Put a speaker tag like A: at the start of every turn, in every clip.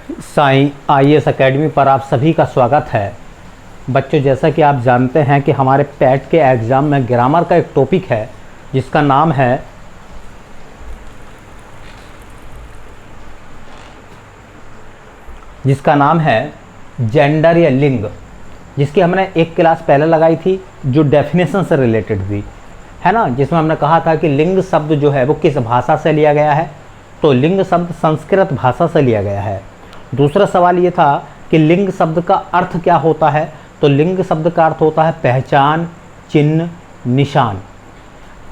A: Sai IAS academy पर आप सभी का स्वागत है। बच्चों, जैसा कि आप जानते हैं कि हमारे पैट के एग्ज़ाम में ग्रामर का एक टॉपिक है जिसका नाम है जेंडर या लिंग, जिसकी हमने एक क्लास पहले लगाई थी जो डेफिनेशन से रिलेटेड थी, है ना, जिसमें हमने कहा था कि लिंग शब्द जो है वो किस भाषा से लिया गया है। तो लिंग शब्द संस्कृत भाषा से लिया गया है। दूसरा सवाल ये था कि लिंग शब्द का अर्थ क्या होता है। तो लिंग शब्द का अर्थ होता है पहचान, चिन्ह, निशान।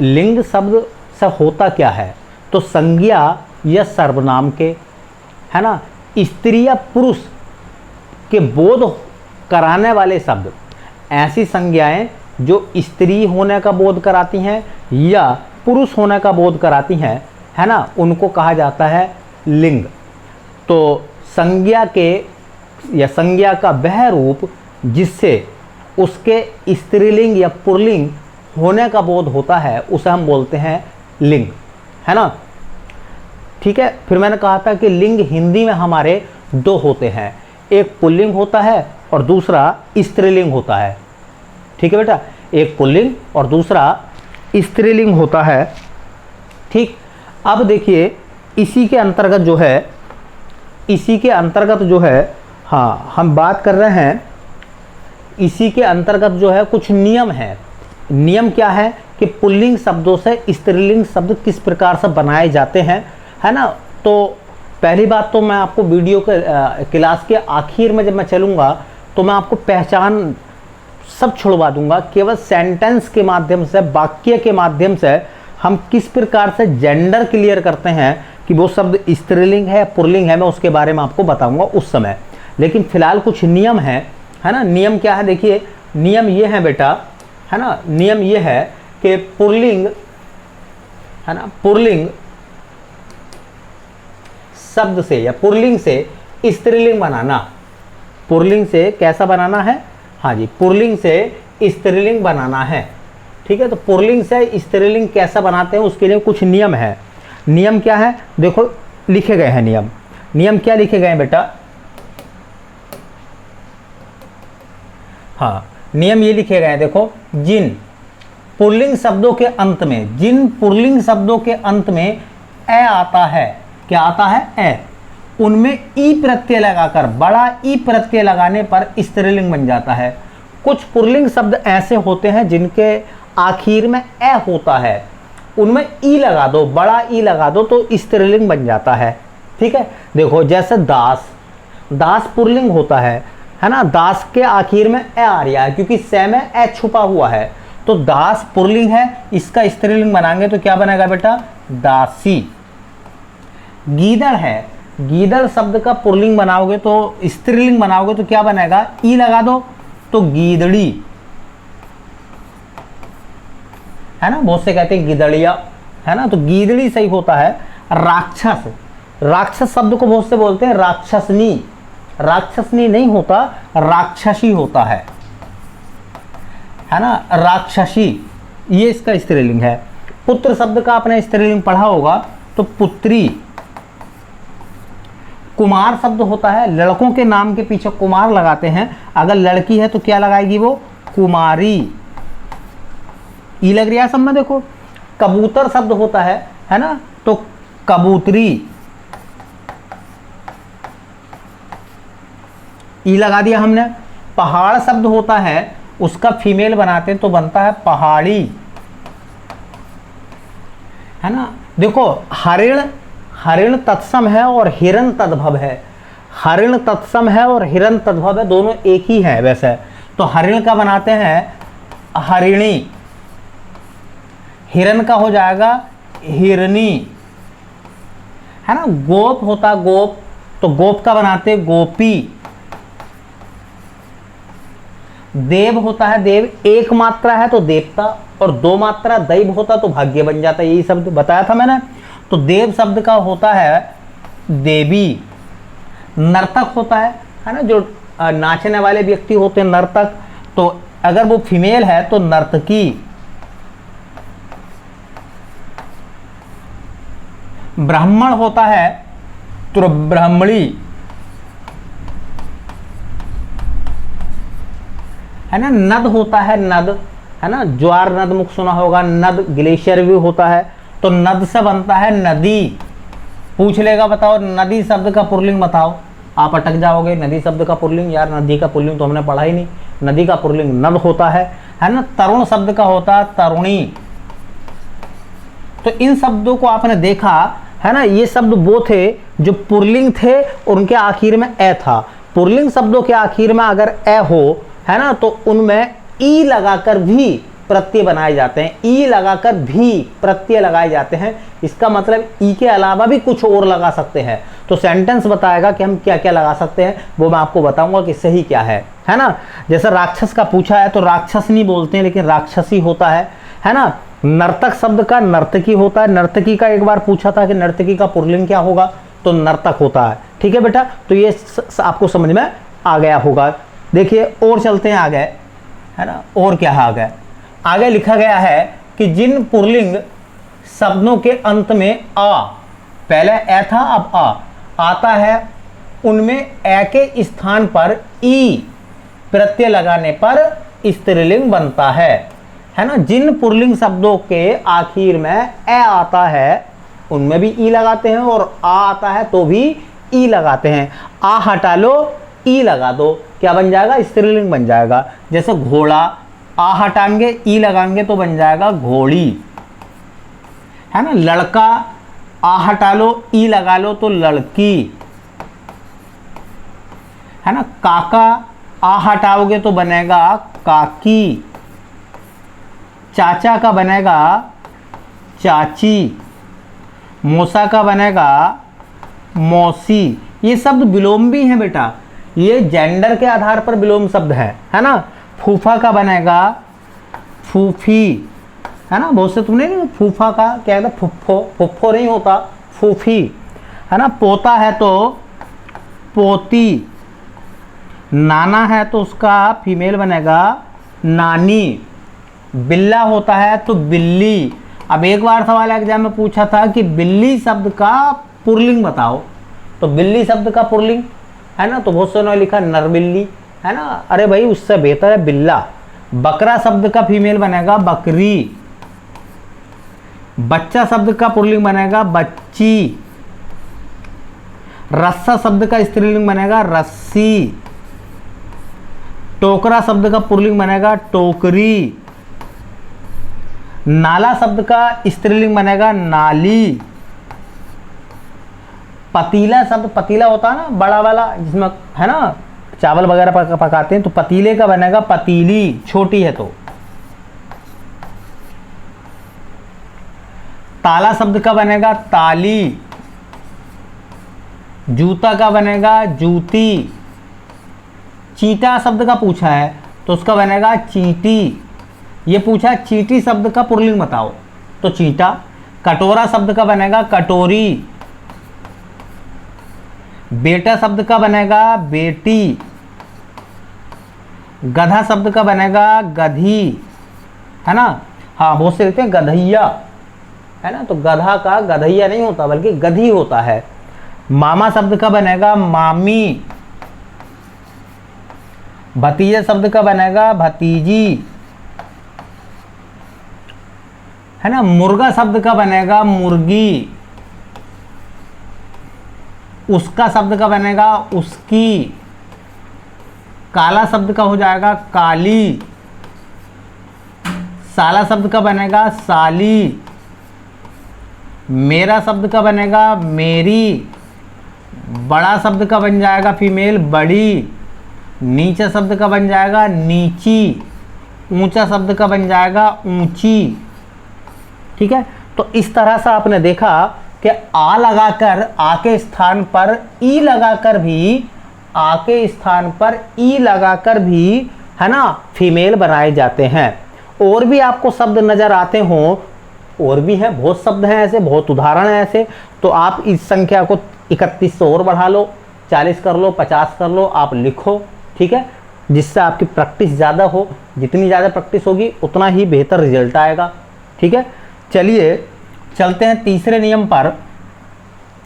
A: लिंग शब्द से होता क्या है, तो संज्ञा या सर्वनाम के, है ना, स्त्री या पुरुष के बोध कराने वाले शब्द, ऐसी संज्ञाएं जो स्त्री होने का बोध कराती हैं या पुरुष होने का बोध कराती हैं, है ना, उनको कहा जाता है लिंग। तो संज्ञा के या संज्ञा का वह रूप जिससे उसके स्त्रीलिंग या पुल्लिंग होने का बोध होता है उसे हम बोलते हैं लिंग, है ना। ठीक है, फिर मैंने कहा था कि लिंग हिंदी में हमारे दो होते हैं, एक पुल्लिंग होता है और दूसरा स्त्रीलिंग होता है। ठीक है बेटा, एक पुल्लिंग और दूसरा स्त्रीलिंग होता है। ठीक, अब देखिए इसी के अंतर्गत जो है हाँ, हम बात कर रहे हैं, इसी के अंतर्गत जो है कुछ नियम है। नियम क्या है कि पुल्लिंग शब्दों से स्त्रीलिंग शब्द किस प्रकार से बनाए जाते हैं, है ना। तो पहली बात तो मैं आपको वीडियो के क्लास के आखिर में जब मैं चलूँगा तो मैं आपको पहचान सब छुड़वा दूंगा। केवल सेंटेंस के माध्यम से, वाक्य के माध्यम से हम किस प्रकार से जेंडर क्लियर करते हैं कि वो शब्द स्त्रीलिंग है पुल्लिंग है, मैं उसके बारे में आपको बताऊंगा उस समय। लेकिन फिलहाल कुछ नियम है ना। नियम क्या है, देखिए नियम ये है बेटा, है ना, नियम ये है कि पुल्लिंग, है ना, पुल्लिंग शब्द से या पुल्लिंग से स्त्रीलिंग बनाना। पुल्लिंग से कैसा बनाना है, हाँ जी, पुल्लिंग से स्त्रीलिंग बनाना है। ठीक है, तो पुल्लिंग से स्त्रीलिंग कैसा बनाते हैं उसके लिए कुछ नियम है। नियम क्या है, देखो लिखे गए हैं नियम। नियम क्या लिखे गए हैं बेटा, हाँ, नियम ये लिखे गए हैं, देखो, जिन पुल्लिंग शब्दों के अंत में ए आता है, क्या आता है, ए, उनमें ई प्रत्यय लगाकर, बड़ा ई प्रत्यय लगाने पर स्त्रीलिंग बन जाता है। कुछ पुल्लिंग शब्द ऐसे होते हैं जिनके आखिर में ए होता है, उनमें ई लगा दो, बड़ा ई लगा दो तो स्त्रीलिंग बन जाता है। ठीक है, देखो जैसे दास, दास पुल्लिंग होता है ना, दास के आखिर में ए आ रहा है क्योंकि से में ए छुपा हुआ है, तो दास पुल्लिंग है, इसका स्त्रीलिंग बनाएंगे तो क्या बनेगा बेटा, दासी। गीदड़ है, गीदड़ शब्द का पुल्लिंग बनाओगे तो स्त्रीलिंग बनाओगे तो क्या बनेगा, ई लगा दो तो गीदड़ी, है ना, बहुत से कहते हैं गिदड़िया, है ना, तो गीदड़ी सही होता है। राक्षस, राक्षस शब्द को बहुत से बोलते हैं राक्षसनी, राक्षसनी नहीं होता, राक्षसी होता है ना, राक्षसी, ये इसका स्त्रीलिंग है। पुत्र शब्द का आपने स्त्रीलिंग पढ़ा होगा तो पुत्री। कुमार शब्द होता है, लड़कों के नाम के पीछे कुमार लगाते हैं, अगर लड़की है तो क्या लगाएगी वो, कुमारी, ई लग रहा है सब में, देखो। कबूतर शब्द होता है ना, तो कबूतरी, ई लगा दिया हमने। पहाड़ शब्द होता है, उसका फीमेल बनाते हैं तो बनता है पहाड़ी, है ना। देखो हरिण, हरिण तत्सम है और हिरण तद्भव है, हरिण तत्सम है और हिरण तद्भव है, दोनों एक ही है वैसे। तो हरिण का बनाते हैं हरिणी, हिरण का हो जाएगा हिरनी, है ना। गोप होता गोप, तो गोप का बनाते गोपी। देव होता है देव, एक मात्रा है तो देवता और दो मात्रा दैव होता तो भाग्य बन जाता है, यही शब्द बताया था मैंने। तो देव शब्द का होता है देवी। नर्तक होता है ना, जो नाचने वाले व्यक्ति होते हैं नर्तक, तो अगर वो फीमेल है तो नर्तकी। ब्राह्मण होता है तो ब्राह्मणी, है ना, नद होता है, नद, है ना, ज्वार नद मुख सुना होगा, नद ग्लेशियर भी होता है, तो नद से बनता है नदी। पूछ लेगा बताओ नदी शब्द का पुल्लिंग बताओ, आप अटक जाओगे। नदी शब्द का पुल्लिंग, यार नदी का पुल्लिंग तो हमने पढ़ा ही नहीं। नदी का पुल्लिंग नद होता है ना। तरुण शब्द का होता है तरुणी। तो इन शब्दों को आपने देखा है ना, ये शब्द वो थे जो पुल्लिंग थे और उनके आखिर में ए था। पुल्लिंग शब्दों के आखिर में अगर ए हो, है ना, तो उनमें ई लगाकर भी प्रत्यय बनाए जाते हैं। ई लगाकर भी प्रत्यय लगाए जाते हैं। इसका मतलब ई के अलावा भी कुछ और लगा सकते हैं। तो सेंटेंस बताएगा कि हम क्या क्या लगा सकते हैं, वो मैं आपको बताऊंगा कि सही क्या है ना। जैसे राक्षस का पूछा है तो राक्षस नहीं बोलते हैं, लेकिन राक्षसी होता है ना। नर्तक शब्द का नर्तकी होता है। नर्तकी का एक बार पूछा था कि नर्तकी का पुल्लिंग क्या होगा, तो नर्तक होता है। ठीक है बेटा, तो ये आपको समझ में आ गया होगा। देखिए और चलते हैं आगे, है ना। और क्या है आगे, आगे लिखा गया है कि जिन पुल्लिंग शब्दों के अंत में आ, पहले ए था अब आ आता है, उनमें ए के स्थान पर ई प्रत्यय लगाने पर स्त्रीलिंग बनता है ना। जिन पुल्लिंग शब्दों के आखिर में ए आता है उनमें भी ई लगाते हैं, और आ आता है तो भी ई लगाते हैं। आ हटा लो, ई लगा दो, क्या बन जाएगा, स्त्रीलिंग बन जाएगा। जैसे घोड़ा, आ हटाएंगे ई लगाएंगे तो बन जाएगा घोड़ी, है ना। लड़का, आ हटा लो ई लगा लो तो लड़की, है ना। काका, आ हटाओगे तो बनेगा काकी। चाचा का बनेगा चाची। मौसा का बनेगा मौसी। ये शब्द विलोम हैं बेटा, ये जेंडर के आधार पर विलोम शब्द है ना। फूफा का बनेगा फूफी, है ना। बहुत से तुमने नहीं, फूफा का क्या कहता, फुफ्फो, फुफ्फो नहीं होता, फूफी, है ना। पोता है तो पोती। नाना है तो उसका फीमेल बनेगा नानी। बिल्ला होता है तो बिल्ली। अब एक बार सवाल एग्जाम में पूछा था कि बिल्ली शब्द का पुल्लिंग बताओ, तो बिल्ली शब्द का पुल्लिंग, है ना, तो बहुत से ने लिखा नरबिल्ली, है ना। अरे भाई उससे बेहतर है बिल्ला। बकरा शब्द का फीमेल बनेगा बकरी। बच्चा शब्द का पुल्लिंग बनेगा बच्ची। रस्सा शब्द का स्त्रीलिंग बनेगा रस्सी। टोकरा शब्द का पुल्लिंग बनेगा टोकरी। नाला शब्द का स्त्रीलिंग बनेगा नाली। पतीला शब्द, पतीला होता है ना बड़ा वाला जिसमें, है ना, चावल वगैरह पकाते हैं, तो पतीले का बनेगा पतीली, छोटी है तो। ताला शब्द का बनेगा ताली। जूता का बनेगा जूती। चींटा शब्द का पूछा है तो उसका बनेगा चींटी। ये पूछा चींटी शब्द का पुल्लिंग बताओ, तो चींटा। कटोरा शब्द का बनेगा कटोरी। बेटा शब्द का बनेगा बेटी। गधा शब्द का बनेगा गधी, है ना। हाँ बहुत से लिखते हैं गधैया, है ना, तो गधा का गधैया नहीं होता बल्कि गधी होता है। मामा शब्द का बनेगा मामी। भतीजा शब्द का बनेगा भतीजी, है ना। मुर्गा शब्द का बनेगा मुर्गी। उसका शब्द का बनेगा उसकी। काला शब्द का हो जाएगा काली। साला शब्द का बनेगा साली। मेरा शब्द का बनेगा मेरी। बड़ा शब्द का बन जाएगा फीमेल बड़ी। नीचा शब्द का बन जाएगा नीची। ऊंचा शब्द का बन जाएगा ऊंची। ठीक है, तो इस तरह से आपने देखा कि आ लगाकर, आ के स्थान पर ई लगाकर भी, आ के स्थान पर ई लगाकर भी, है ना, फीमेल बनाए जाते हैं। और भी आपको शब्द नजर आते हों, और भी हैं, बहुत शब्द हैं ऐसे, बहुत उदाहरण हैं ऐसे, तो आप इस संख्या को 31 से और बढ़ा लो, 40 कर लो, 50 कर लो, आप लिखो। ठीक है, जिससे आपकी प्रैक्टिस ज़्यादा हो। जितनी ज़्यादा प्रैक्टिस होगी उतना ही बेहतर रिजल्ट आएगा। ठीक है, चलिए चलते हैं तीसरे नियम पर।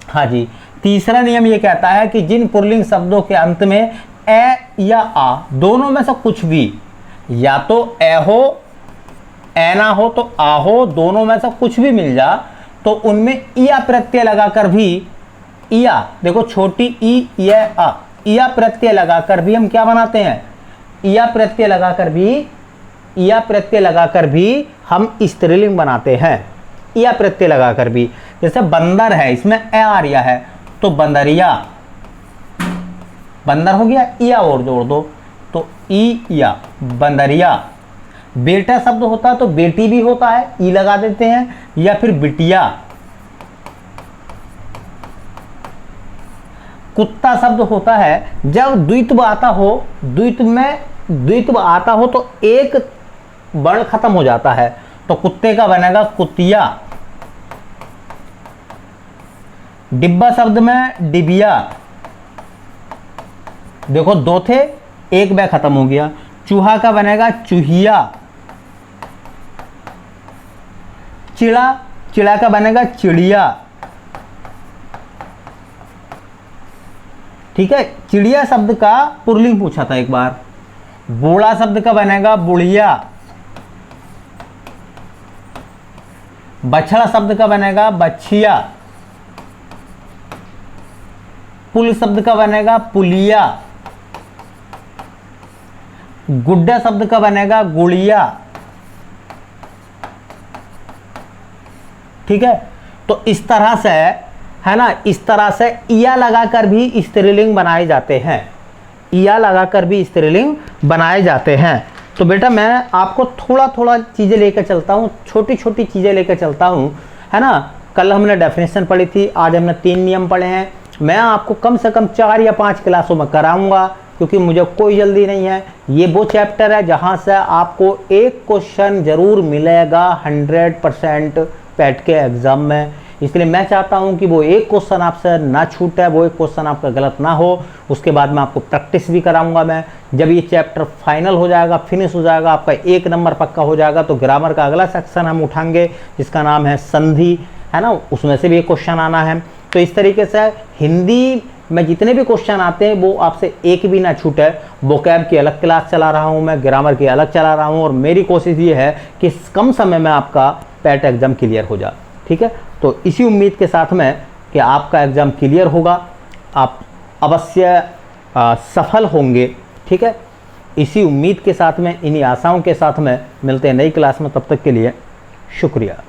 A: हाँ जी, तीसरा नियम ये कहता है कि जिन पुल्लिंग शब्दों के अंत में ए या आ दोनों में से कुछ भी, या तो ए हो, ए ना हो तो आ हो, दोनों में से कुछ भी मिल जा तो उनमें इया प्रत्यय लगाकर भी, इया देखो छोटी ई या आ, इया प्रत्यय लगाकर भी हम क्या बनाते हैं, इया प्रत्यय लगाकर भी, इया प्रत्यय लगाकर भी हम स्त्रीलिंग बनाते हैं, इया प्रत्यय लगाकर भी। जैसे बंदर है, इसमें ए आ रहा है तो बंदरिया, बंदर हो गया, इया और जोड़ दो तो ई या बंदरिया। बेटा शब्द होता है तो बेटी भी होता है, ई लगा देते हैं, या फिर बिटिया। कुत्ता शब्द होता है जब द्वित्व आता हो, द्वित्व में द्वित्व आता हो तो एक वर्ण खत्म हो जाता है, तो कुत्ते का बनेगा कुतिया। डिब्बा शब्द में डिबिया, देखो दो थे, एक बै खत्म हो गया। चूहा का बनेगा चूहिया। चिड़ा, चिड़ा का बनेगा चिड़िया। ठीक है, चिड़िया शब्द का पुल्लिंग पूछा था एक बार। बूढ़ा शब्द का बनेगा बुढ़िया। बछड़ा शब्द का बनेगा बछिया। पुल शब्द का बनेगा पुलिया। गुड्डा शब्द का बनेगा गुड़िया। ठीक है, तो इस तरह से है ना, इस तरह से इया लगाकर भी स्त्रीलिंग बनाए जाते हैं, इया लगाकर भी स्त्रीलिंग बनाए जाते हैं। तो बेटा मैं आपको थोड़ा थोड़ा चीज़ें लेकर चलता हूँ, छोटी छोटी चीज़ें लेकर चलता हूँ, है ना। कल हमने डेफिनेशन पढ़ी थी, आज हमने 3 नियम पढ़े हैं। मैं आपको कम से कम 4 या 5 क्लासों में कराऊंगा, क्योंकि मुझे कोई जल्दी नहीं है। ये वो चैप्टर है जहाँ से आपको एक क्वेश्चन जरूर मिलेगा 100% पैट के एग्ज़ाम में, इसलिए मैं चाहता हूं कि वो एक क्वेश्चन आपसे ना छूटे, वो एक क्वेश्चन आपका गलत ना हो। उसके बाद मैं आपको प्रैक्टिस भी कराऊंगा। मैं जब ये चैप्टर फाइनल हो जाएगा, फिनिश हो जाएगा, आपका 1 नंबर पक्का हो जाएगा, तो ग्रामर का अगला सेक्शन हम उठाएंगे जिसका नाम है संधि, है ना, उसमें से भी एक क्वेश्चन आना है। तो इस तरीके से हिंदी में जितने भी क्वेश्चन आते हैं वो आपसे एक भी ना छूटे। वोकैब की अलग क्लास चला रहा हूँ मैं, ग्रामर की अलग चला रहा हूँ, और मेरी कोशिश ये है कि कम समय में आपका पैट एग्जाम क्लियर हो जाए। ठीक है, तो इसी उम्मीद के साथ में कि आपका एग्ज़ाम क्लियर होगा, आप अवश्य सफल होंगे। ठीक है, इसी उम्मीद के साथ में, इन्हीं आशाओं के साथ में मिलते हैं नई क्लास में। तब तक के लिए शुक्रिया।